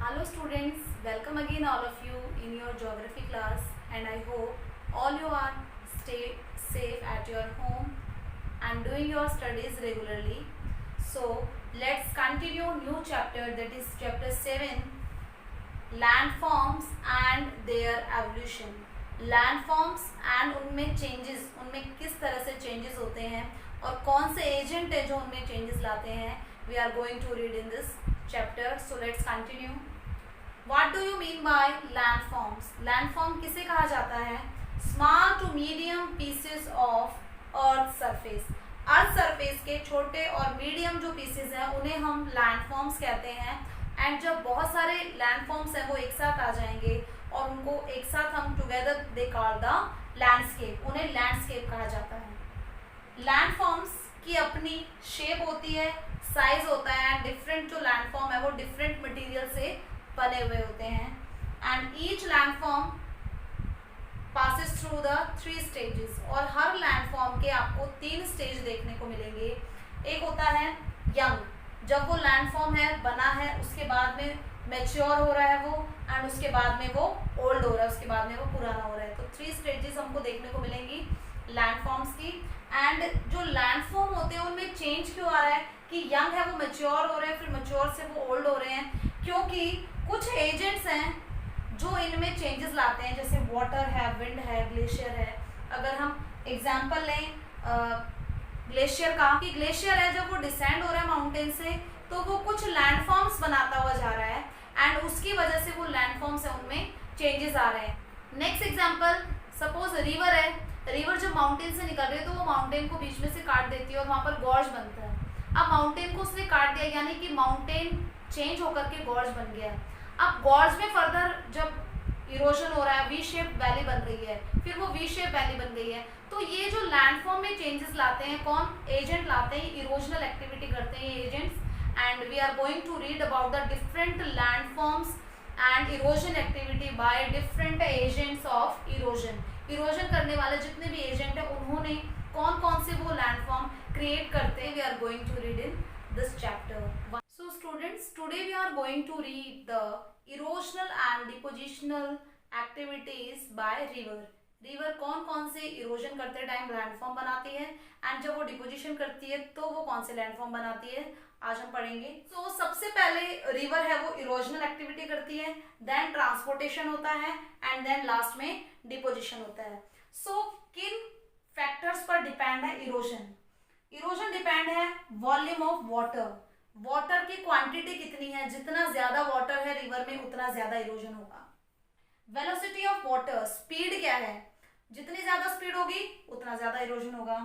Hello students, welcome again all of you in your geography class, and I hope all you are stay safe at your home and doing your studies regularly. So let's continue new chapter, that is chapter 7, landforms and their evolution. Landforms and उनमें changes, उनमें किस तरह से changes होते हैं और कौन से एजेंट है जो उनमें चेंजेस लाते हैं, we are going to read in this chapter. So let's continue. What do you mean by landforms? Landform किसे कहा जाता है? Small to medium pieces of earth surface. Earth surface के छोटे और मीडियम जो पीसेस हैं उन्हें हम लैंडफॉर्म्स कहते हैं. एंड जब बहुत सारे लैंडफॉर्म्स हैं वो एक साथ आ जाएंगे और उनको एक साथ हम together they call the landscape, उन्हें लैंडस्केप कहा जाता है. लैंडफॉर्म्स की अपनी शेप होती है, साइज होता है. डिफरेंट जो लैंडफॉर्म है वो डिफरेंट मटेरियल से बने हुए होते हैं. And each landform passes through the 3 stages. और हर लैंडफॉर्म के आपको 3 स्टेज देखने को मिलेंगे. एक होता है यंग, जब वो लैंडफॉर्म है बना है उसके बाद में मैच्योर हो रहा है वो, एंड उसके बाद में वो ओल्ड हो रहा है, उसके बाद में वो पुराना हो रहा है. तो 3 स्टेजेस हमको देखने को मिलेंगी लैंडफॉर्म्स की. एंड जो लैंडफॉर्म होते हैं उनमें चेंज क्यों आ रहा है कि यंग है वो मैच्योर हो रहे हैं, फिर मैच्योर से वो ओल्ड हो रहे हैं? क्योंकि कुछ एजेंट्स हैं जो इनमें चेंजेस लाते हैं, जैसे वाटर है, विंड है, ग्लेशियर है. अगर हम एग्जाम्पल लें ग्लेशियर का, कि ग्लेशियर है जब वो डिसेंड हो रहा है माउंटेन से तो वो कुछ लैंडफॉर्म्स बनाता हुआ जा रहा है एंड उसकी वजह से वो लैंडफॉर्म्स है उनमें चेंजेस आ रहे हैं. नेक्स्ट एग्जांपल, सपोज रिवर है. रिवर जब माउंटेन से निकल रही है तो वो माउंटेन को बीच में से काट देती है और वहाँ पर गॉर्ज बनता है. अब माउंटेन को उसने काट दिया यानी कि माउंटेन चेंज होकर के गॉर्ज बन गया. अब गॉर्ज में फर्दर जब इरोजन हो रहा है, वी शेप वैली बन रही है, फिर वो वी शेप वैली बन गई है. तो ये जो लैंडफॉर्म में चेंजेस लाते हैं कौन? एजेंट लाते हैं, इरोजनल एक्टिविटी करते हैं ये agents. And we are going to read about the different landforms and erosion activity by different agents of erosion. erosion करने वाले जितने भी एजेंट हैं उन्होंने कौन कौन से वो लैंडफॉर्म क्रिएट करते हैं, we are going to read in this chapter. So students, today we are going to read the erosional and depositional activities by river. River कौन कौन से इरोजन करते टाइम लैंडफॉर्म बनाती है एंड जब वो डिपोजिशन करती है तो वो कौन से लैंडफॉर्म बनाती है, आज हम पढ़ेंगे. तो सबसे पहले रिवर है वो इरोजनल एक्टिविटी करती है, देन ट्रांसपोर्टेशन होता है एंड देन लास्ट में डिपोजिशन होता है. सो किन फैक्टर्स पर डिपेंड है इरोजन? इरोजन डिपेंड है वॉल्यूम ऑफ वाटर. वाटर की क्वांटिटी कितनी है, जितना ज्यादा वाटर है रिवर में उतना ज्यादा इरोजन होगा. वेलोसिटी ऑफ वाटर, स्पीड क्या है, जितनी ज्यादा स्पीड होगी उतना ज्यादा इरोजन होगा.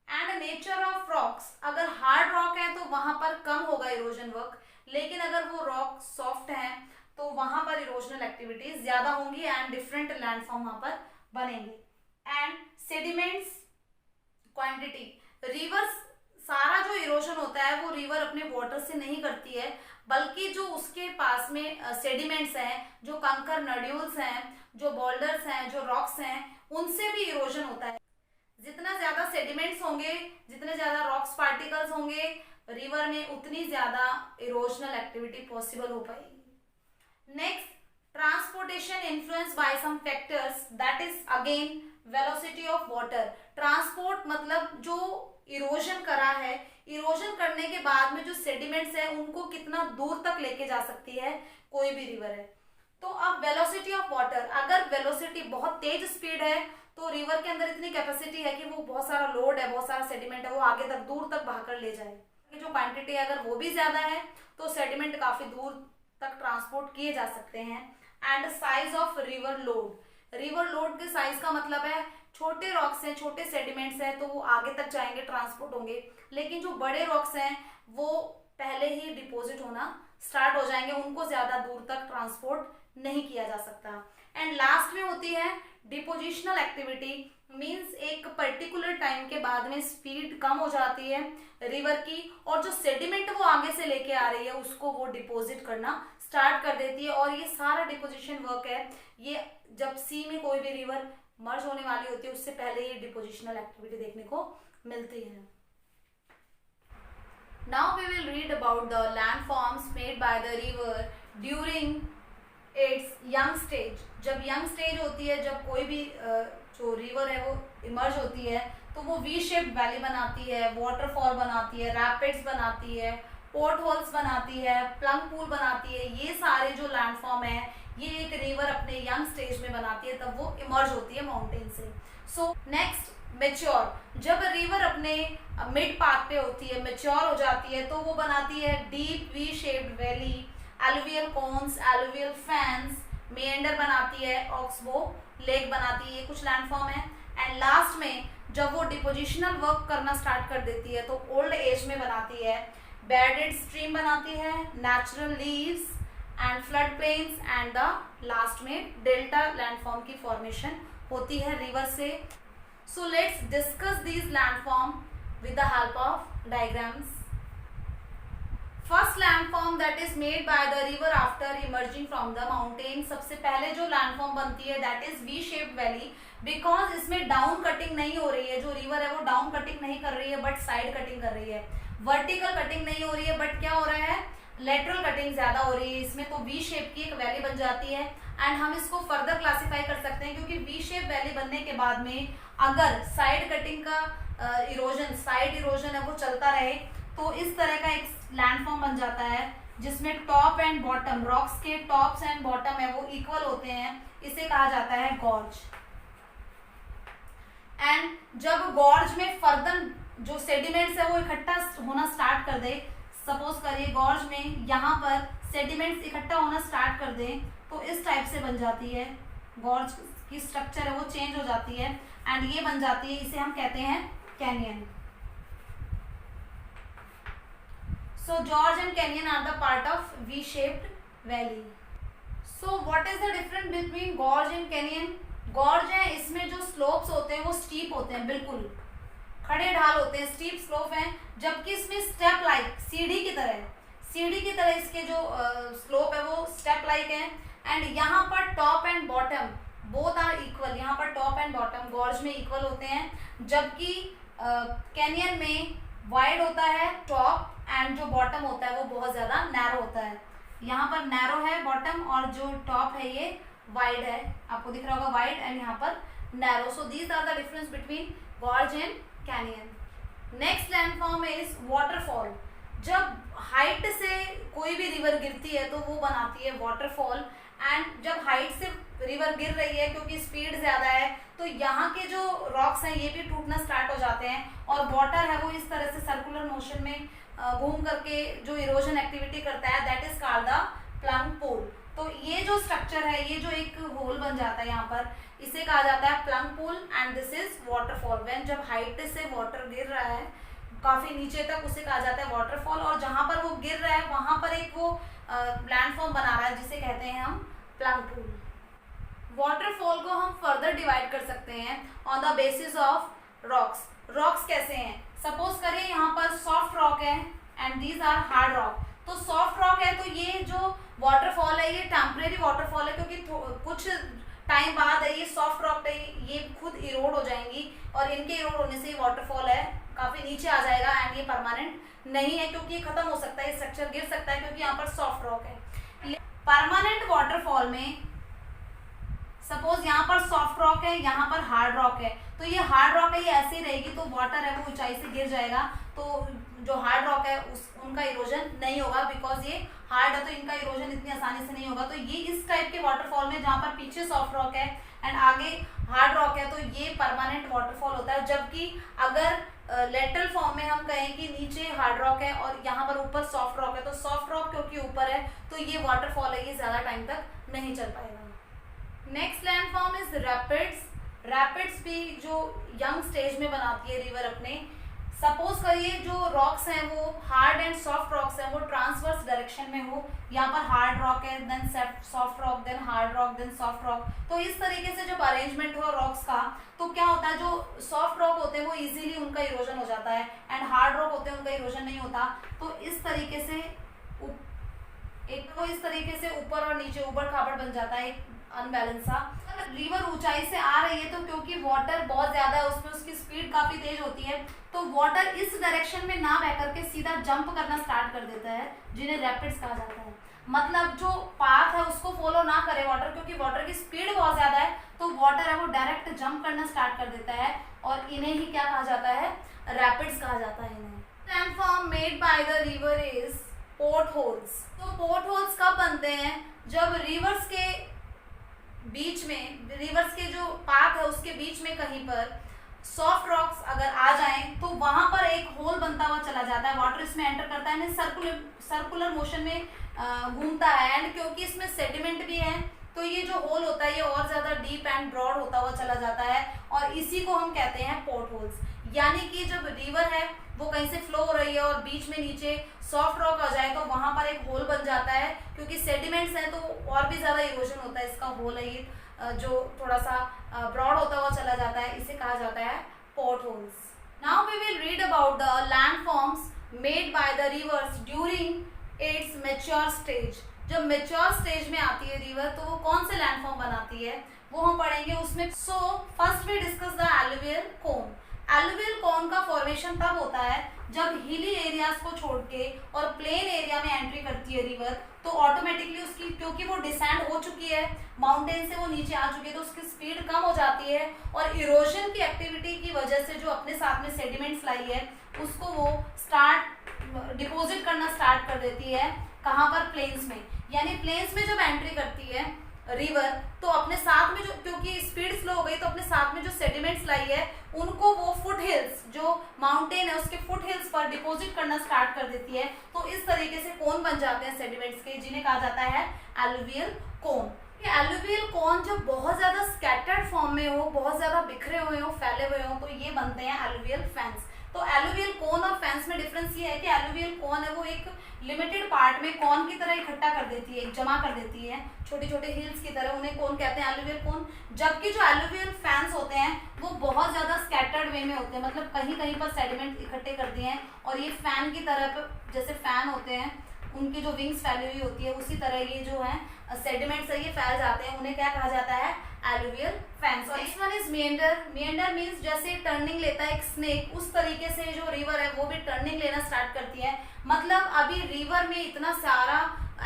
एंड नेचर ऑफ रॉक्स, अगर हार्ड रॉक है तो वहां पर कम होगा इरोजन वर्क, लेकिन अगर वो रॉक सॉफ्ट है तो वहां पर इरोजनल एक्टिविटीज ज्यादा होंगी एंड डिफरेंट लैंडफॉर्म वहां पर बनेंगे. एंड सेडिमेंट्स क्वांटिटी, रिवर्स सारा जो इरोजन होता है वो रिवर अपने वाटर से नहीं करती है, बल्कि जो उसके पास में सेडिमेंट्स हैं, जो कंकर नड्यूल्स हैं, जो बोल्डर्स हैं, जो रॉक्स हैं, उनसे भी इरोजन होता है. जितना ज्यादा सेडिमेंट्स होंगे, जितने ज्यादा रॉक्स पार्टिकल्स होंगे रिवर में, उतनी ज्यादा इरोजनल एक्टिविटी पॉसिबल हो पाएगी. Next, transportation influence by some factors, that is again velocity of water. Transport मतलब जो इरोजन करा है, इरोजन करने के बाद में जो सेडिमेंट्स है उनको कितना दूर तक लेके जा सकती है कोई भी रिवर है. तो अब वेलोसिटी ऑफ वाटर, अगर वेलोसिटी बहुत तेज स्पीड है तो रिवर के अंदर इतनी कैपेसिटी है कि वो बहुत सारा लोड है, बहुत सारा सेडिमेंट है, वो आगे तक दूर तक बहाकर ले जाए. जो क्वांटिटी है अगर वो भी ज्यादा है तो सेडिमेंट काफी दूर तक ट्रांसपोर्ट किए जा सकते हैं. And size of river load, river load के साइज का मतलब है छोटे रॉक्स हैं, छोटे सेडिमेंट्स हैं तो वो आगे तक जाएंगे, ट्रांसपोर्ट होंगे, लेकिन जो बड़े रॉक्स हैं वो पहले ही डिपॉजिट होना स्टार्ट हो जाएंगे, उनको ज्यादा दूर तक ट्रांसपोर्ट नहीं किया जा सकता. एंड लास्ट में होती है डिपोजिशनल एक्टिविटी, मींस एक पर्टिकुलर टाइम के बाद में स्पीड कम हो जाती है रिवर की और जो सेडिमेंट वो आगे से लेके आ रही है उसको वो डिपॉजिट करना स्टार्ट कर देती है. और ये सारा डिपोजिशन वर्क है, ये जब सी में कोई भी रिवर मर्ज होने वाली होती है उससे पहले ये डिपोजिशनल एक्टिविटी देखने को मिलती है. Now we will read about the landforms made by the river during its young stage, जब यंग स्टेज होती है, जब कोई भी जो रिवर है वो इमर्ज होती है, तो वो वी शेप्ड वैली बनाती है, वाटरफॉल बनाती है, रैपिड्स बनाती है, पोर्ट होल्स बनाती है, प्लंग पूल बनाती है। ये सारे जो लैंडफॉर्म है ये एक रिवर अपने यंग स्टेज में बनाती है, तब वो इमर्ज होती है माउंटेन से। सो नेक्स्ट, मेच्योर, जब रिवर अपने मिड पाथ पे होती है, मेच्योर हो जाती है, तो वो बनाती है deep V shaped valley, alluvial cones, alluvial fans, meander बनाती है, ऑक्सबो लेक बनाती है। ये कुछ लैंडफॉर्म है। एंड लास्ट में जब वो डिपोजिशनल वर्क करना स्टार्ट कर देती है तो ओल्ड एज में बनाती है, बेडेड स्ट्रीम बनाती है, natural leaves and flood plains, and the last में डेल्टा लैंडफॉर्म की फॉर्मेशन होती है रिवर से। So let's discuss these landform with the help of diagrams. First landform that is made by the river after emerging from the mountain, सबसे पहले जो landform बनती है that is we shaped valley, because इसमें down cutting नहीं हो रही है। जो रिवर है वो डाउन कटिंग नहीं कर रही है बट साइड कटिंग कर रही है, वर्टिकल कटिंग नहीं हो रही है बट क्या हो रहा है, लेटरल कटिंग ज्यादा हो रही है इसमें, तो वी शेप की एक वैली बन जाती है। एंड हम इसको फर्दर क्लासिफाई कर सकते हैं, क्योंकि वी शेप वैली बनने के बाद में अगर साइड कटिंग का इरोजन, साइड इरोजन है वो चलता रहे, तो इस तरह का एक लैंडफॉर्म बन जाता है जिसमें टॉप एंड बॉटम, रॉक्स के टॉप्स एंड बॉटम है वो इक्वल होते हैं। इसे कहा जाता है गॉर्ज। एंड जब गॉर्ज में फर्दर जो सेडिमेंट्स है वो इकट्ठा होना स्टार्ट कर दे, सपोज करिए गॉर्ज में यहाँ पर सेडिमेंट्स इकट्ठा होना स्टार्ट कर दे, तो इस टाइप से बन जाती है गॉर्ज की स्ट्रक्चर है वो चेंज हो जाती है एंड ये बन जाती है, इसे हम कहते हैं canyon. So gorge and canyon are the part of V-shaped valley. So what is the difference between gorge and canyon? Gorge है, इसमें जो slopes होते हैं वो steep होते हैं, बिल्कुल खड़े ढाल होते हैं, steep slope हैं, जबकि इसमें step like सीढ़ी की तरह इसके जो slope है वो step like है। एंड यहाँ पर top and bottom both are equal, यहाँ पर top and bottom gorge में equal होते हैं, जबकि canyon में वाइड होता है टॉप एंड जो बॉटम होता है वो बहुत ज्यादा नैरो होता है। यहाँ पर नैरो है बॉटम और जो टॉप है ये वाइड है, आपको दिख रहा होगा वाइड एंड यहाँ पर narrow. So these are the difference between gorge and canyon. Next landform is waterfall. जब हाइट से कोई भी रिवर गिरती है तो वो बनाती है वाटरफॉल, एंड जब हाइट से रिवर गिर रही है क्योंकि स्पीड ज्यादा है तो यहाँ के जो रॉक्स हैं ये भी टूटना स्टार्ट हो जाते हैं और वाटर है वो इस तरह से सर्कुलर मोशन में घूम करके जो इरोजन एक्टिविटी करता है that is called the plunge pool. तो ये जो स्ट्रक्चर है, ये जो एक होल बन जाता है यहाँ पर, इसे कहा जाता है plunge pool and this is waterfall. When जब हाइट से वाटर गिर रहा है काफी नीचे तक उसे कहा जाता है वाटरफॉल, और जहां पर वो गिर रहा है वहां पर एक वो लैंडफॉर्म बना रहा है जिसे कहते हैं हम प्लंग पूल। वाटरफॉल को हम फर्दर डिवाइड कर सकते हैं on the basis of rocks. Rocks कैसे हैं, सपोज करिए यहाँ पर सॉफ्ट रॉक है and these are hard rock. तो सॉफ्ट रॉक है तो ये जो वाटरफॉल है ये टेम्परेरी वाटरफॉल है, क्योंकि कुछ टाइम बाद है ये सॉफ्ट रॉक है ये खुद इरोड हो जाएंगी और इनके इरोड होने से वाटरफॉल है काफी नीचे आ जाएगा एंड ये परमानेंट नहीं है क्योंकि ये खत्म हो सकता है, स्ट्रक्चर गिर सकता है क्योंकि यहाँ पर सॉफ्ट रॉक है। परमानेंट वाटरफॉल में सपोज यहाँ पर सॉफ्ट रॉक है, यहाँ पर हार्ड रॉक है, तो ये हार्ड रॉक है ये ऐसे ही रहेगी तो वाटर है वो ऊंचाई से गिर जाएगा, तो जो हार्ड रॉक है उनका इरोजन नहीं होगा बिकॉज ये हार्ड है तो इनका इरोजन इतनी आसानी से नहीं होगा। तो ये इस टाइप के वाटरफॉल में जहाँ पर पीछे सॉफ्ट रॉक है एंड आगे हार्ड रॉक है तो ये परमानेंट वाटरफॉल होता है। जबकि अगर लेटरल फॉर्म में हम कहें कि नीचे हार्ड रॉक है और यहाँ पर ऊपर सॉफ्ट रॉक है, तो सॉफ्ट रॉक क्योंकि ऊपर है तो ये वाटरफॉल है ये ज्यादा टाइम तक नहीं चल पाएगा। Next landform is rapids. Rapids भी जो यंग स्टेज में बनाती है रिवर अपने, सपोज करिए जो रॉक्स हैं वो हार्ड एंड सॉफ्ट रॉक्स हैं वो ट्रांसवर्स डायरेक्शन में हो, यहाँ पर हार्ड रॉक है then soft rock then hard rock then soft rock, तो इस तरीके से जब अरेंजमेंट हो रॉक्स का तो क्या होता है जो सॉफ्ट रॉक होते हैं वो इजीली उनका इरोजन हो जाता है एंड हार्ड रॉक होते हैं उनका इरोजन नहीं होता। तो इस तरीके से एक तो इस तरीके से ऊपर और नीचे ऊबड़ खाबड़ बन जाता है अनबैलेंस सा। रिवर ऊंचाई से आ रही है तो क्योंकि वाटर बहुत ज्यादा है उसमें उसकी स्पीड काफी तेज होती है तो वाटर इस डायरेक्शन में ना बह करके सीधा जंप करना स्टार्ट कर देता है जिन्हें रैपिड्स कहा जाता है। मतलब जो पाथ है उसको फॉलो ना करे वाटर, क्योंकि वाटर की स्पीड बहुत ज्यादा है, तो वाटर है वो डायरेक्ट जंप करना स्टार्ट कर देता है, और इन्हें ही क्या कहा जाता है, रैपिड्स कहा जाता है इन्हें। Landform made by the river is port holes. तो पोर्ट होल्स कब बनते हैं, जब रिवर्स के बीच में, रिवर्स के जो पाथ है उसके बीच में कहीं पर सॉफ्ट रॉक्स अगर आ जाएं तो वहां पर एक होल बनता हुआ चला जाता है, वाटर इसमें एंटर करता है, सर्कुलर मोशन में घूमता है, एंड क्योंकि इसमें सेडिमेंट भी है तो ये जो होल होता है ये और ज्यादा डीप एंड ब्रॉड होता हुआ चला जाता है, और इसी को हम कहते हैं पोर्ट होल्स। यानी कि जब रिवर है वो कहीं से फ्लो हो रही है और बीच में नीचे सॉफ्ट रॉक आ जाए तो वहां पर एक होल बन जाता है, क्योंकि सेडिमेंट्स हैं तो और भी ज्यादा इरोजन होता है, इसका होल है ये जो थोड़ा सा ब्रॉड होता हुआ चला जाता है, इसे कहा जाता है potholes. Now we will read about the landforms made by the rivers during its mature stage. जब मैच्योर स्टेज में आती है रिवर तो वो कौन से लैंडफॉर्म बनाती है वो हम पढ़ेंगे उसमें। So first we discuss the alluvial cone. Alluvial cone का फॉर्मेशन तब होता है जब हिली एरियाज को छोड़ के और प्लेन एरिया में एंट्री करती है रिवर, तो ऑटोमेटिकली उसकी, क्योंकि वो डिसेंड हो चुकी है माउंटेन से, वो नीचे आ चुकी है, तो उसकी स्पीड कम हो जाती है, और इरोजन की एक्टिविटी की वजह से जो अपने साथ में सेडिमेंट्स लाई है उसको वो डिपोजिट करना स्टार्ट कर देती है। कहाँ पर, प्लेन्स में। यानी प्लेन्स में जब एंट्री करती है रिवर तो अपने साथ में जो, क्योंकि स्पीड स्लो हो गई तो अपने साथ में जो सेडिमेंट्स लाई है उनको वो फुट हिल्स, जो माउंटेन है उसके फुट हिल्स पर डिपोजिट करना स्टार्ट कर देती है, तो इस तरीके से कोन बन जाते हैं सेडिमेंट्स के, जिन्हें कहा जाता है एलुवियल कोन। ये एलुवियल कोन जब बहुत ज्यादा स्कैटर्ड फॉर्म में हो, बहुत ज्यादा बिखरे हुए हो, फैले हुए हो, तो ये बनते हैं एलुवियल फैंस। तो एलुवियल कोन और फैंस में डिफरेंस ये है कि एलुवियल कोन है वो एक लिमिटेड पार्ट में कॉन की तरह इकट्ठा कर देती है, जमा कर देती है छोटे छोटे हिल्स की तरह, उन्हें कौन कहते हैं, एलुवियल कोन। जबकि जो एलुवियल फैंस होते हैं वो बहुत ज्यादा स्कैटर्ड वे में होते हैं, मतलब कहीं कहीं पर सेडिमेंट इकट्ठे कर दिए हैं, और ये फैन की तरह, जैसे फैन होते हैं उनकी जो विंग्स फैली हुई होती है उसी तरह ये जो है सेडिमेंट्स है ये फैल जाते हैं, उन्हें क्या कहा जाता है, एलुवियल फैंस। और नेक्स्ट वन इज मिएंडर। मिएंडर मींस जैसे टर्निंग लेता है एक स्नेक, उस तरीके से जो रिवर है वो भी टर्निंग लेना स्टार्ट करती है। मतलब अभी रिवर में इतना सारा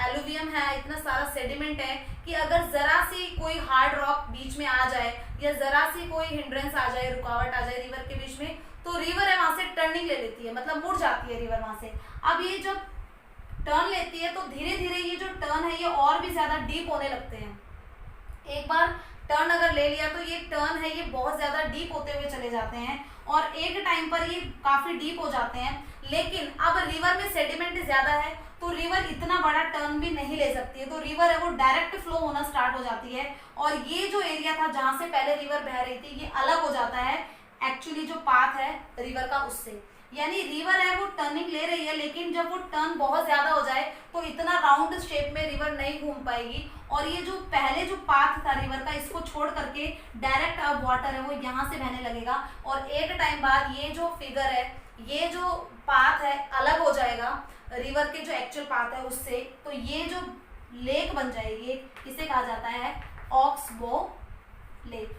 एलुवियम है, इतना सारा सेडिमेंट है कि अगर जरा सी कोई हार्ड रॉक बीच में आ जाए या जरा सी कोई हिंड्रेंस आ जाए, रुकावट आ जाए रिवर के बीच में, तो रिवर है वहां से टर्निंग ले लेती है, मतलब मुड़ जाती है रिवर वहां से। अब ये जब टर्न लेती है तो धीरे धीरे ये जो टर्न है ये और भी ज्यादा डीप होने लगते हैं। एक बार टर्न अगर ले लिया तो ये टर्न है ये बहुत ज्यादा डीप होते हुए चले जाते हैं, और एक टाइम पर ये काफी डीप हो जाते हैं। लेकिन अब रिवर में सेडिमेंट ज्यादा है तो रिवर इतना बड़ा टर्न भी नहीं ले सकती है, तो रिवर है वो डायरेक्ट फ्लो होना स्टार्ट हो जाती है, और ये जो एरिया था जहां से पहले रिवर बह रही थी ये अलग हो जाता है एक्चुअली जो पाथ है रिवर का उससे। यानी रिवर है वो टर्निंग ले रही है, लेकिन जब वो टर्न बहुत ज्यादा हो जाए तो इतना राउंड शेप में रिवर नहीं घूम पाएगी, और ये जो पहले जो पाथ था रिवर का इसको छोड़ करके डायरेक्ट अब वाटर है वो यहाँ से बहने लगेगा, और एक टाइम बाद ये जो फिगर है, ये जो पाथ है अलग हो जाएगा रिवर के जो एक्चुअल पाथ है उससे, तो ये जो लेक बन जाएगी, इसे कहा जाता है oxbow lake.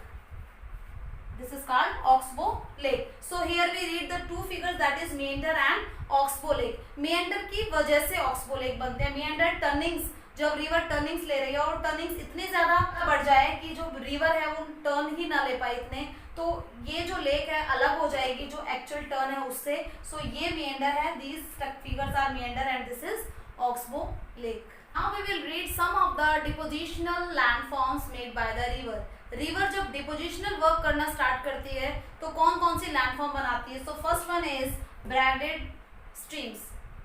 This is called Oxbow Lake. So here we read the two figures, that is meander and Oxbow Lake. Meander की वजह से Oxbow Lake बनते हैं। Meander turnings, जब रिवर टर्निंग्स ले रही है और टर्निंग्स इतनी ज्यादा बढ़ जाए कि जो रिवर है वो टर्न ही ना ले पाए इतने, तो ये जो लेक है अलग हो जाएगी जो एक्चुअल टर्न है उससे। सो ये meander है, these figures are meander and this is Oxbow Lake. Now we will read some of the depositional landforms made by the river. River जब डिपोजिशनल वर्क करना स्टार्ट करती है तो कौन कौन सी लैंडफॉर्म बनाती है। So first one is braided streams.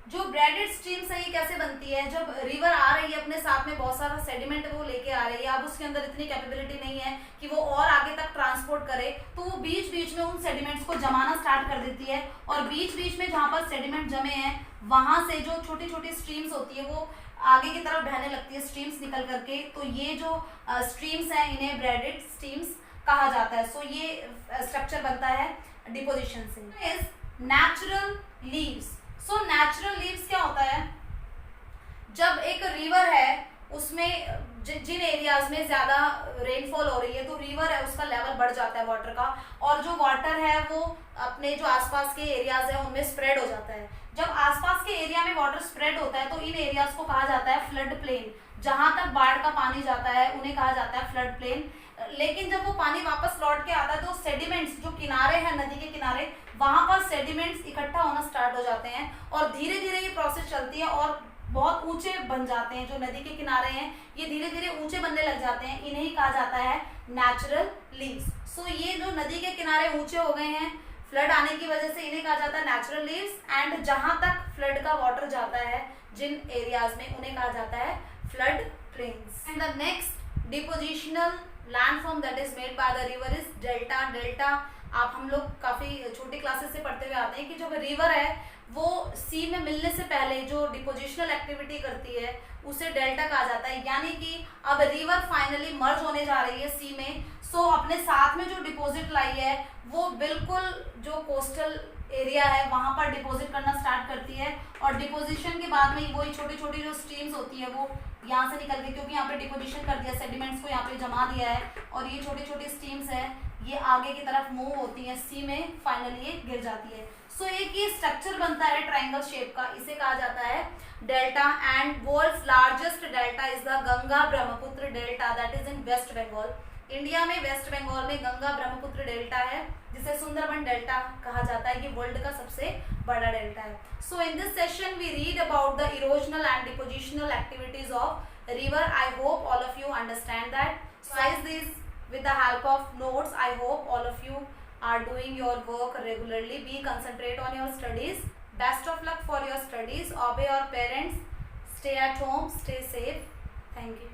जो ब्रैडेड स्ट्रीम्स है ये कैसे बनती है, जब रिवर आ रही है अपने साथ में बहुत सारा सेडिमेंट वो लेके आ रही है, अब उसके अंदर इतनी कैपेबिलिटी नहीं है कि वो और आगे तक ट्रांसपोर्ट करे, तो वो बीच बीच में उन सेडिमेंट्स को जमाना स्टार्ट कर देती है, और बीच बीच में जहाँ पर सेडिमेंट जमे हैं वहां से जो छोटी छोटी स्ट्रीम्स होती है वो आगे की तरफ बहने लगती है स्ट्रीम्स निकल करके, तो ये जो स्ट्रीम्स हैं इन्हें ब्रैडेड स्ट्रीम्स कहा जाता है। सो ये स्ट्रक्चर बनता है डिपोजिशन से। Is natural leaves. So natural leaves क्या होता है, जब एक रिवर है उसमें उसमें जिन एरियाज में ज्यादा रेनफॉल हो रही है तो रिवर है उसका लेवल बढ़ जाता है वाटर का, और जो वाटर है वो अपने जो आसपास के एरियाज है उनमें स्प्रेड हो जाता है। जब आसपास के एरिया में वाटर स्प्रेड होता है तो इन एरियाज को कहा जाता है फ्लड प्लेन। जहां तक बाढ़ का पानी जाता है उन्हें कहा जाता है फ्लड प्लेन। लेकिन जब वो पानी वापस लौट के आता है तो सेडिमेंट्स जो किनारे हैं नदी के किनारे, वहां पर सेडिमेंट्स इकट्ठा होना स्टार्ट हो जाते हैं और धीरे धीरे ये प्रोसेस चलती है और बहुत ऊंचे बन जाते हैं। जो नदी के किनारे हैं ये धीरे धीरे ऊंचे बनने लग जाते हैं, इन्हें ही कहा जाता है नेचुरल लीव्स। सो ये जो नदी के किनारे ऊंचे हो गए हैं फ्लड आने की वजह से, इन्हें कहा जाता है नेचुरल लीव्स। एंड जहां तक फ्लड का वाटर जाता है जिन एरियाज में, उन्हें कहा जाता है flood plains. And the next depositional landform that is made by the river is delta. Delta आप हम लोग काफी छोटी क्लासेस से पढ़ते हुए आते हैं कि जब रिवर है वो सी में मिलने से पहले जो डिपोजिशनल एक्टिविटी करती है उसे डेल्टा कहा जाता है। यानी कि अब रिवर फाइनली मर्ज होने जा रही है सी में, सो अपने साथ में जो डिपॉजिट लाई है वो बिल्कुल जो कोस्टल एरिया है वहां पर डिपॉजिट करना स्टार्ट करती है। और डिपोजिशन के बाद में वही छोटी छोटी जो स्ट्रीम्स होती है वो यहाँ से निकल गई, क्योंकि यहाँ पे डिपोजिशन कर दिया, सेडिमेंट्स को यहाँ पे जमा दिया है और ये छोटी छोटी स्ट्रीम्स है ये आगे की तरफ मूव होती है, सी में फाइनली ये गिर जाती है। सो एक ये स्ट्रक्चर बनता है ट्रायंगल शेप का, इसे कहा जाता है delta. And world's largest delta is the Ganga Brahmaputra delta that is in West Bengal. India में वेस्ट बंगाल में गंगा ब्रह्मपुत्र डेल्टा है जिसे सुंदरबन डेल्टा कहा जाता है। ये वर्ल्ड का सबसे बड़ा डेल्टा है। So in this session we read about the erosional and depositional activities of river. I hope all of you understand that. So is this with the help of notes. I hope all of you are doing your work regularly. Be concentrate on your studies. Best of luck for your studies. Obey your parents. Stay at home. Stay safe. Thank you.